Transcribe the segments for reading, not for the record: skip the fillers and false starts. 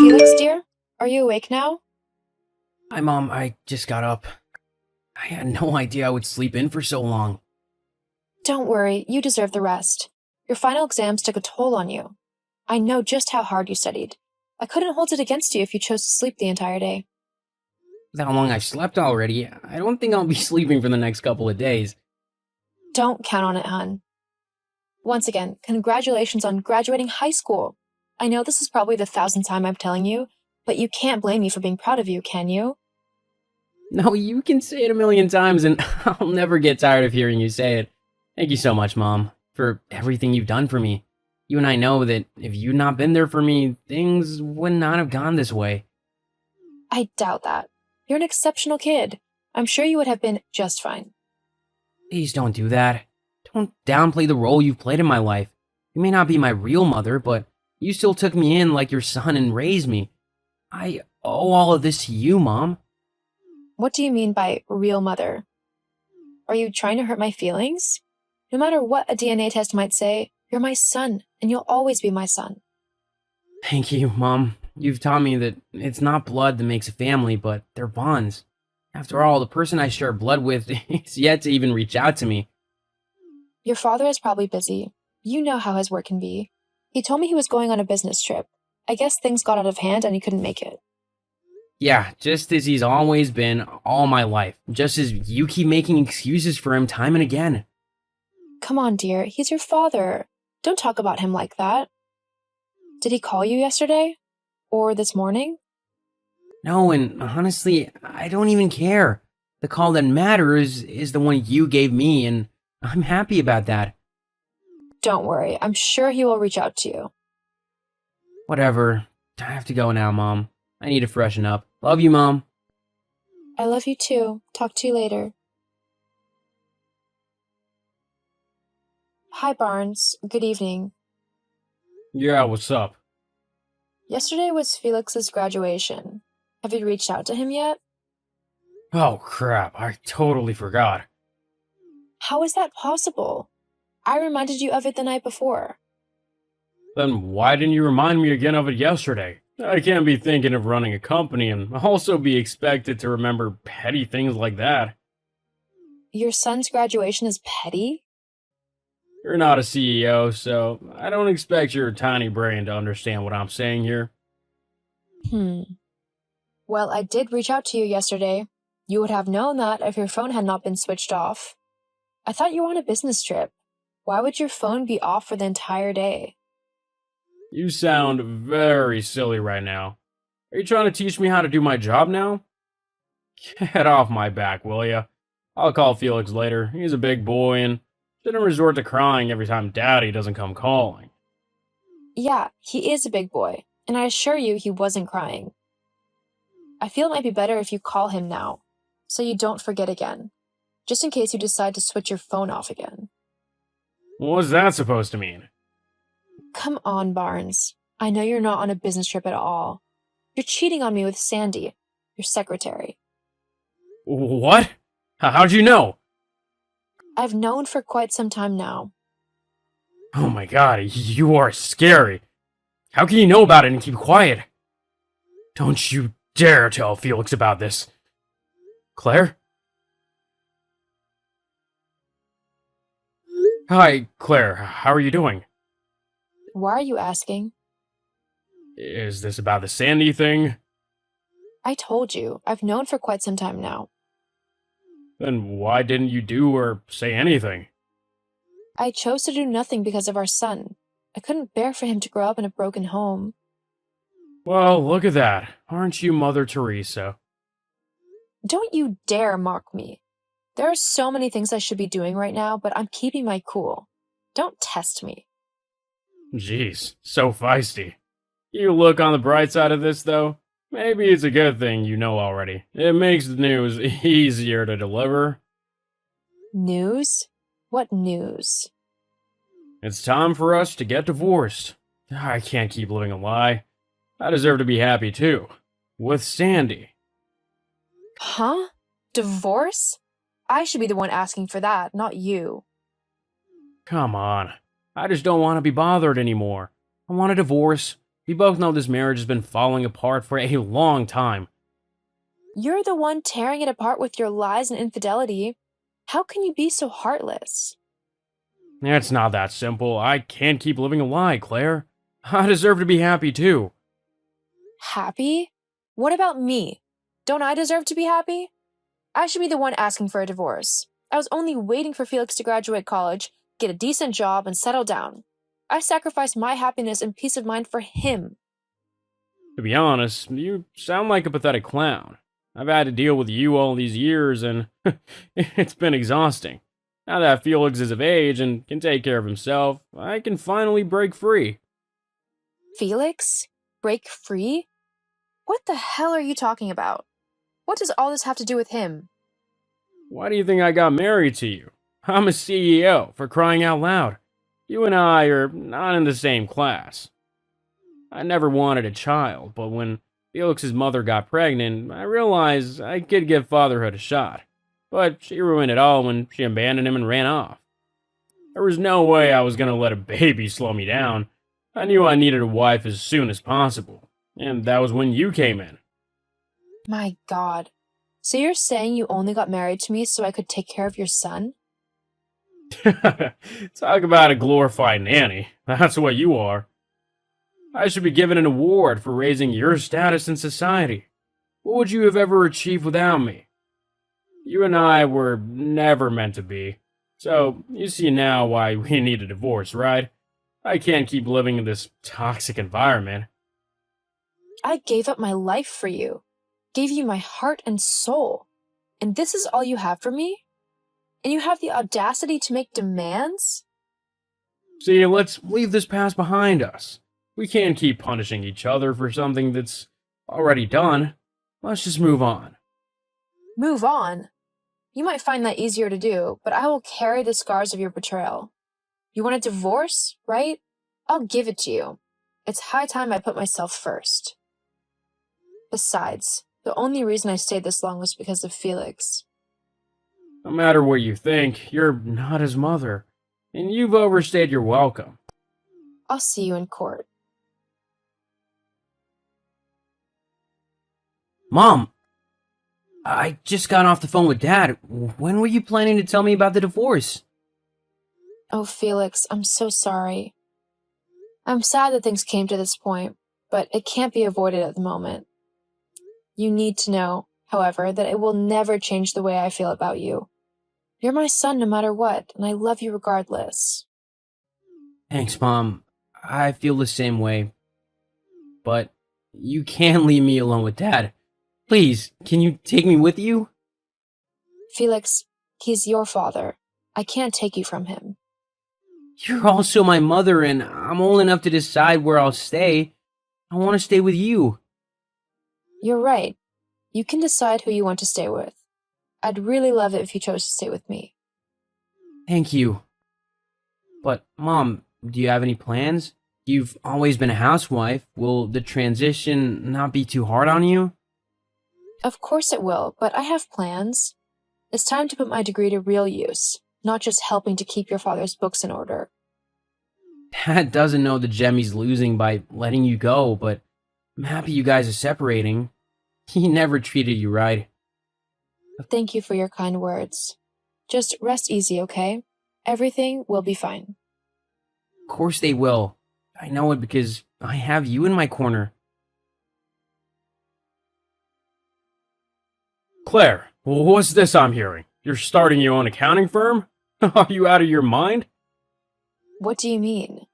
Felix, dear, are you awake now? Hi, Mom. I just got up. I had no idea I would sleep in for so long. Don't worry, you deserve the rest. Your final exams took a toll on you. I know just how hard you studied. I couldn't hold it against you if you chose to sleep the entire day. With how long I've slept already, I don't think I'll be sleeping for the next couple of days. Don't count on it, hon. Once again, congratulations on graduating high school. I know this is probably the thousandth time I'm telling you, but you can't blame me for being proud of you, can you? No, you can say it a million times and I'll never get tired of hearing you say it. Thank you so much, Mom, for everything you've done for me. You and I know that if you'd not been there for me, things would not have gone this way. I doubt that. You're an exceptional kid. I'm sure you would have been just fine. Please don't do that. Don't downplay the role you've played in my life. You may not be my real mother, but you still took me in like your son and raised me. I owe all of this to you, Mom. What do you mean by real mother? Are you trying to hurt my feelings? No matter what a DNA test might say, you're my son, and you'll always be my son. Thank you, Mom. You've taught me that it's not blood that makes a family, but they're bonds. After all, the person I share blood with is yet to even reach out to me. Your father is probably busy. You know how his work can be. He told me he was going on a business trip. I guess things got out of hand and he couldn't make it. Yeah, just as he's always been all my life. Just as you keep making excuses for him time and again. Come on, dear. He's your father. Don't talk about him like that. Did he call you yesterday? Or this morning? No, and honestly, I don't even care. The call that matters is the one you gave me, and I'm happy about that. Don't worry. I'm sure he will reach out to you. Whatever. I have to go now, Mom. I need to freshen up. Love you, Mom. I love you too. Talk to you later. Hi, Barnes. Good evening. Yeah, what's up? Yesterday was Felix's graduation. Have you reached out to him yet? Oh crap, I totally forgot. How is that possible? I reminded you of it the night before. Then why didn't you remind me again of it yesterday? I can't be thinking of running a company and also be expected to remember petty things like that. Your son's graduation is petty? You're not a CEO, so I don't expect your tiny brain to understand what I'm saying here. Well, I did reach out to you yesterday. You would have known that if your phone had not been switched off. I thought you were on a business trip. Why would your phone be off for the entire day? You sound very silly right now. Are you trying to teach me how to do my job now? Get off my back, will ya? I'll call Felix later. He's a big boy and shouldn't resort to crying every time Daddy doesn't come calling. Yeah, he is a big boy, and I assure you he wasn't crying. I feel it might be better if you call him now, so you don't forget again, just in case you decide to switch your phone off again. What's that supposed to mean? Come on, Barnes. I know you're not on a business trip at all. You're cheating on me with Sandy, your secretary. What? How'd you know? I've known for quite some time now. Oh my god, you are scary. How can you know about it and keep quiet? Don't you dare tell Felix about this. Claire? Hi, Claire. How are you doing? Why are you asking? Is this about the Sandy thing? I told you, I've known for quite some time now. Then why didn't you do or say anything? I chose to do nothing because of our son. I couldn't bear for him to grow up in a broken home. Well, look at that. Aren't you Mother Teresa? Don't you dare mock me. There are so many things I should be doing right now, but I'm keeping my cool. Don't test me. Jeez, so feisty. You look on the bright side of this, though. Maybe it's a good thing you know already. It makes the news easier to deliver. News? What news? It's time for us to get divorced. I can't keep living a lie. I deserve to be happy, too. With Sandy. Huh? Divorce? I should be the one asking for that, not you. Come on. I just don't want to be bothered anymore. I want a divorce. We both know this marriage has been falling apart for a long time. You're the one tearing it apart with your lies and infidelity. How can you be so heartless? It's not that simple. I can't keep living a lie, Claire. I deserve to be happy too. Happy? What about me? Don't I deserve to be happy? I should be the one asking for a divorce. I was only waiting for Felix to graduate college, get a decent job, and settle down. I sacrificed my happiness and peace of mind for him. To be honest, you sound like a pathetic clown. I've had to deal with you all these years, and it's been exhausting. Now that Felix is of age and can take care of himself, I can finally break free. Felix? Break free? What the hell are you talking about? What does all this have to do with him? Why do you think I got married to you? I'm a CEO, for crying out loud. You and I are not in the same class. I never wanted a child, but when Felix's mother got pregnant, I realized I could give fatherhood a shot. But she ruined it all when she abandoned him and ran off. There was no way I was going to let a baby slow me down. I knew I needed a wife as soon as possible. And that was when you came in. My God. So you're saying you only got married to me so I could take care of your son? Talk about a glorified nanny. That's what you are. I should be given an award for raising your status in society. What would you have ever achieved without me? You and I were never meant to be. So, you see now why we need a divorce, right? I can't keep living in this toxic environment. I gave up my life for you, gave you my heart and soul, and this is all you have for me? And you have the audacity to make demands? See, let's leave this past behind us. We can't keep punishing each other for something that's already done. Let's just move on. Move on? You might find that easier to do, but I will carry the scars of your betrayal. You want a divorce, right? I'll give it to you. It's high time I put myself first. Besides, the only reason I stayed this long was because of Felix. No matter what you think, you're not his mother, and you've overstayed your welcome. I'll see you in court. Mom! I just got off the phone with Dad. When were you planning to tell me about the divorce? Oh, Felix, I'm so sorry. I'm sad that things came to this point, but it can't be avoided at the moment. You need to know, however, that it will never change the way I feel about you. You're my son no matter what, and I love you regardless. Thanks, Mom. I feel the same way. But you can't leave me alone with Dad. Please, can you take me with you? Felix, he's your father. I can't take you from him. You're also my mother, and I'm old enough to decide where I'll stay. I want to stay with you. You're right. You can decide who you want to stay with. I'd really love it if you chose to stay with me. Thank you. But, Mom, do you have any plans? You've always been a housewife. Will the transition not be too hard on you? Of course it will, but I have plans. It's time to put my degree to real use, not just helping to keep your father's books in order. Dad doesn't know the gem he's losing by letting you go, but I'm happy you guys are separating. He never treated you right. Thank you for your kind words. Just rest easy, okay? Everything will be fine. Of course they will. I know it because I have you in my corner. Claire, what's this I'm hearing? You're starting your own accounting firm? Are you out of your mind? What do you mean?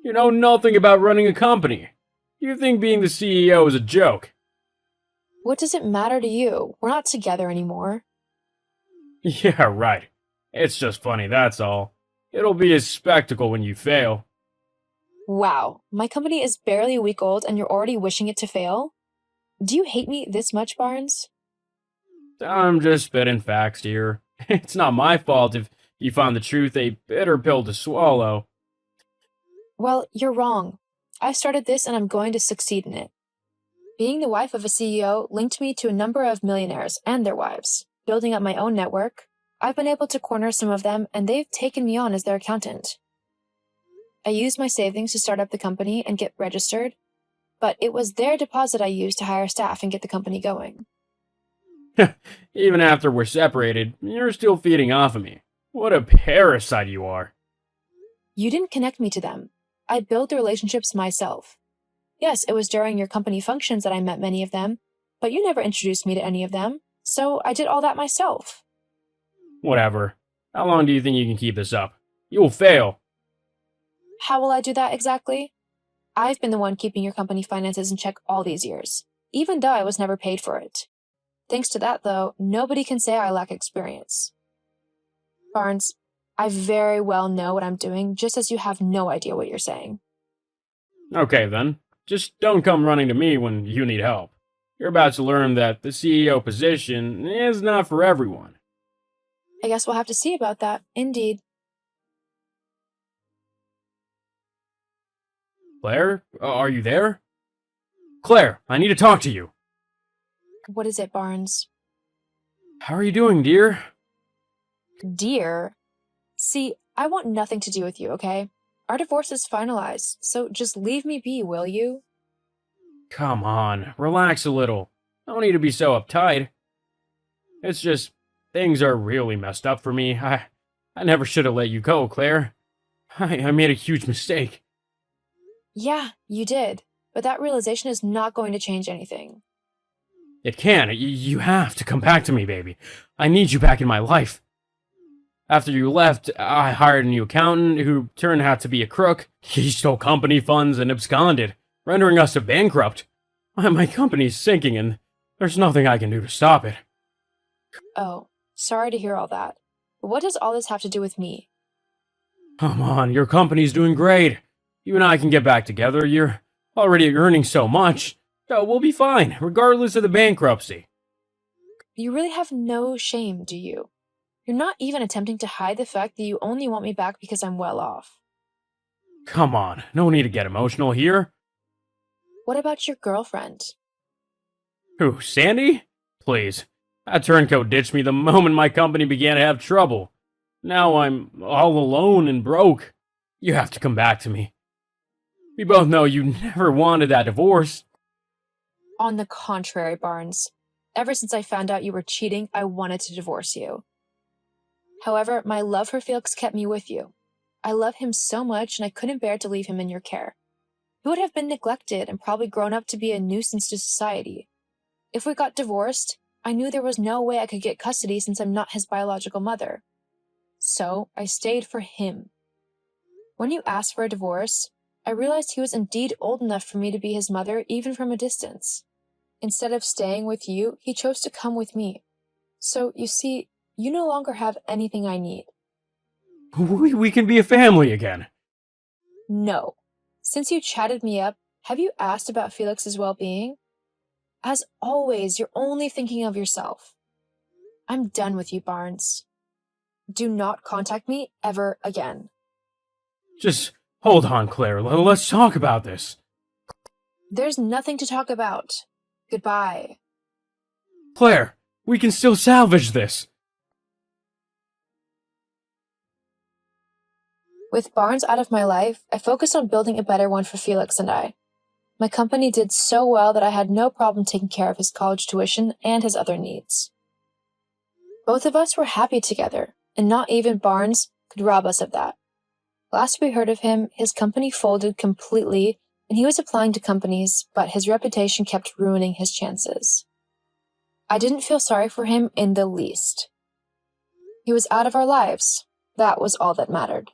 You know nothing about running a company. You think being the CEO is a joke. What does it matter to you? We're not together anymore. Yeah, right. It's just funny, that's all. It'll be a spectacle when you fail. Wow, my company is barely a week old and you're already wishing it to fail? Do you hate me this much, Barnes? I'm just spitting facts here. It's not my fault if you find the truth a bitter pill to swallow. Well, you're wrong. I started this and I'm going to succeed in it. Being the wife of a CEO linked me to a number of millionaires and their wives. Building up my own network, I've been able to corner some of them and they've taken me on as their accountant. I used my savings to start up the company and get registered, but it was their deposit I used to hire staff and get the company going. Even after we're separated, you're still feeding off of me. What a parasite you are. You didn't connect me to them. I built the relationships myself. Yes, it was during your company functions that I met many of them, but you never introduced me to any of them, so I did all that myself. Whatever. How long do you think you can keep this up? You'll fail. How will I do that exactly? I've been the one keeping your company finances in check all these years, even though I was never paid for it. Thanks to that, though, nobody can say I lack experience. Barnes, I very well know what I'm doing, just as you have no idea what you're saying. Okay then. Just don't come running to me when you need help. You're about to learn that the CEO position is not for everyone. I guess we'll have to see about that, indeed. Claire, are you there? Claire, I need to talk to you. What is it, Barnes? How are you doing, dear? Dear? See, I want nothing to do with you, okay? Our divorce is finalized, so just leave me be, will you? Come on, relax a little. No need to be so uptight. It's just, things are really messed up for me. I never should have let you go, Claire. I made a huge mistake. Yeah, you did, but that realization is not going to change anything. It can. You have to come back to me, baby. I need you back in my life. After you left, I hired a new accountant who turned out to be a crook. He stole company funds and absconded, rendering us a bankrupt. My company's sinking and there's nothing I can do to stop it. Oh, sorry to hear all that. But what does all this have to do with me? Come on, your company's doing great. You and I can get back together. You're already earning so much. So we'll be fine, regardless of the bankruptcy. You really have no shame, do you? You're not even attempting to hide the fact that you only want me back because I'm well off. Come on, no need to get emotional here. What about your girlfriend? Who, Sandy? Please. That turncoat ditched me the moment my company began to have trouble. Now I'm all alone and broke. You have to come back to me. We both know you never wanted that divorce. On the contrary, Barnes. Ever since I found out you were cheating, I wanted to divorce you. However, my love for Felix kept me with you. I love him so much and I couldn't bear to leave him in your care. He would have been neglected and probably grown up to be a nuisance to society. If we got divorced, I knew there was no way I could get custody since I'm not his biological mother. So I stayed for him. When you asked for a divorce, I realized he was indeed old enough for me to be his mother even from a distance. Instead of staying with you, he chose to come with me. So, you see, you no longer have anything I need. We can be a family again. No. Since you chatted me up, have you asked about Felix's well-being? As always, you're only thinking of yourself. I'm done with you, Barnes. Do not contact me ever again. Just hold on, Claire. Let's talk about this. There's nothing to talk about. Goodbye. Claire, we can still salvage this. With Barnes out of my life, I focused on building a better one for Felix and I. My company did so well that I had no problem taking care of his college tuition and his other needs. Both of us were happy together, and not even Barnes could rob us of that. Last we heard of him, his company folded completely, and he was applying to companies, but his reputation kept ruining his chances. I didn't feel sorry for him in the least. He was out of our lives. That was all that mattered.